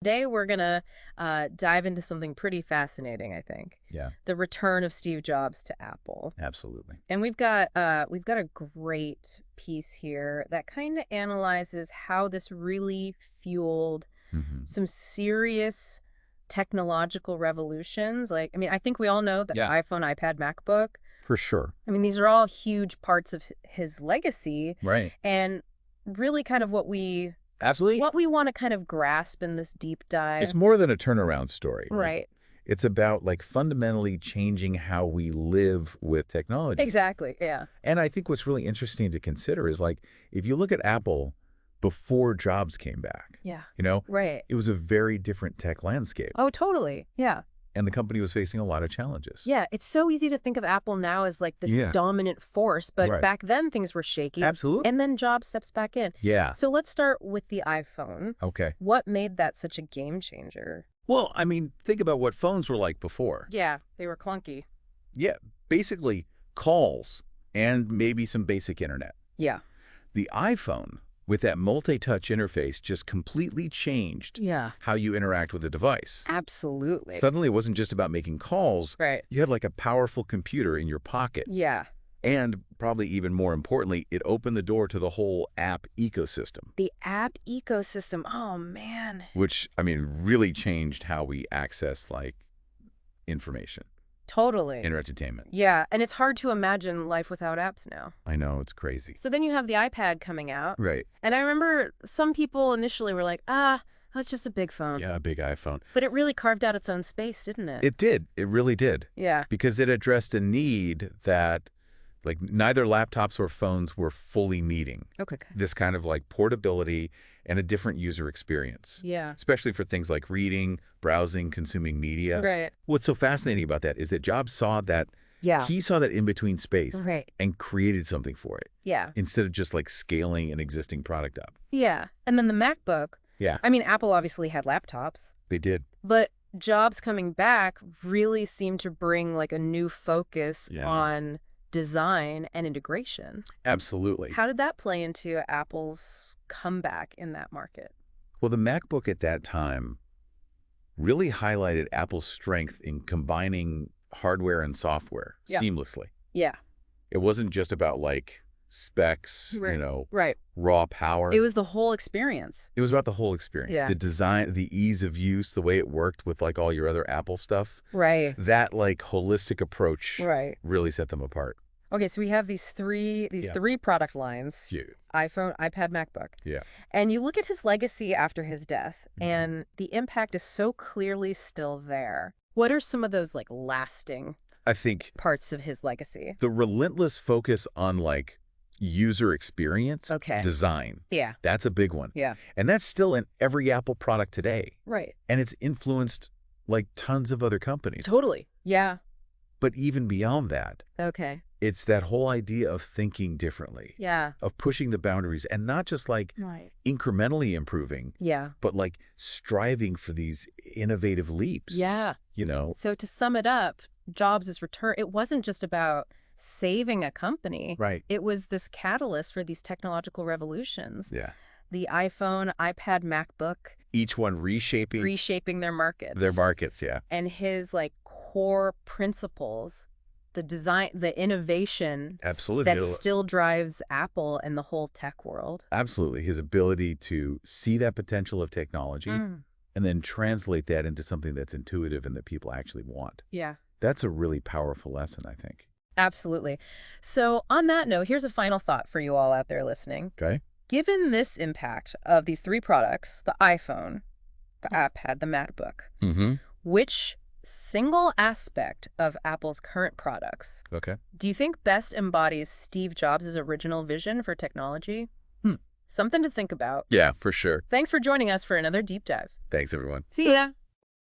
Today we're gonna dive into something pretty fascinating, I think. Yeah, The return of Steve Jobs to Apple. absolutely. And we've got a great piece here that kind of analyzes how this really fueled Hmm. some serious technological revolutions. Like, I mean, I think we all know that Yeah, iPhone, iPad, MacBook. for sure. I mean, these are all huge parts of his legacy Right. and really kind of Absolutely. what we want to kind of grasp in this deep It's dive. more than a turnaround story. Right. It's about like fundamentally changing how we live with technology. Exactly. Yeah. And I think what's really interesting to consider is like if you look at Apple before Jobs came back, Yeah. you know, Right. it was a very different tech landscape Oh, totally. Yeah. and the company was facing a lot of challenges. Yeah. It's so easy to think of Apple now as like this Yeah. dominant force, but Right. back then things were shaky. Absolutely. And then Jobs steps back in. Yeah. So let's start with the iPhone. Okay. What made that such a game changer? Well, I mean, think about what phones were like before. Yeah, they were clunky. Yeah, basically calls and maybe some basic internet. Yeah. The iPhone, with that multi-touch interface, just completely changed Yeah. how you interact with the device. Absolutely. Suddenly, it wasn't just about making calls. Right. You had like a powerful computer in your pocket. Yeah. And probably even more importantly, it opened the door to the whole app ecosystem, The app ecosystem. Oh, man. which, I mean, really changed how we access like information Totally. and entertainment. Yeah. And it's hard to imagine life without apps now. I know, it's crazy. So then you have the iPad coming out. Right. And I remember some people initially were like, oh, it's just a big phone. Yeah, a big iPhone. But it really carved out its own space, didn't it? It did. It really did. Yeah. Because it addressed a need that like neither laptops or phones were fully meeting. Okay. This kind of like portability and a different user experience, Yeah. especially for things like reading, browsing, consuming media. Right. What's so fascinating about that is that Jobs saw that Yeah. he saw that in-between space Right. and created something for it Yeah. instead of just like scaling an existing product up. Yeah. And then the MacBook. Yeah, I mean, Apple obviously had laptops, they did. but Jobs coming back really seemed to bring like a new focus Yeah. on design and integration. Absolutely. How did that play into Apple's comeback in that market? Well, the MacBook at that time really highlighted Apple's strength in combining hardware and software Yeah. seamlessly. Yeah. It wasn't just about like specs, Right. Right. raw power. It was the whole experience. It was about the whole experience. Yeah. The design, the ease of use, the way it worked with like all your other Apple stuff. Right. That like holistic approach Right. really set them apart. Okay, so we have these three product lines. Yeah. iPhone, iPad, MacBook. Yeah. And you look at his legacy after his death, Mhm. and the impact is so clearly still there. What are some of those like lasting I think parts of his legacy? the relentless focus on like user experience, Okay. design, Yeah. that's a big one. Yeah. And that's still in every Apple product today. Right. And it's influenced like tons of other companies. Totally. Yeah. But even beyond that, Okay. it's that whole idea of thinking differently, Yeah. of pushing the boundaries and not just like Right. incrementally improving, Yeah. but like striving for these innovative leaps. Yeah. You know? So to sum it up, Jobs' return, it wasn't just about saving a company. Right. It was this catalyst for these technological revolutions. Yeah. The iPhone, iPad, MacBook, Each one reshaping their markets. their markets. Yeah. And his like core principles, the design, the innovation Absolutely. that still drives Apple and the whole tech world. Absolutely. His ability to see that potential of technology Mm. and then translate that into something that's intuitive and that people actually want. Yeah, That's a really powerful lesson, I think. absolutely. So on that note, here's a final thought for you all out there listening. Okay. Given this impact of these three products, the iPhone, the iPad, the MacBook, Mm-hmm. which single aspect of Apple's current products Okay. do you think best embodies Steve Jobs' original vision for technology? Something to think about. Yeah, for sure. Thanks for joining us for another deep dive. Thanks, everyone. See ya.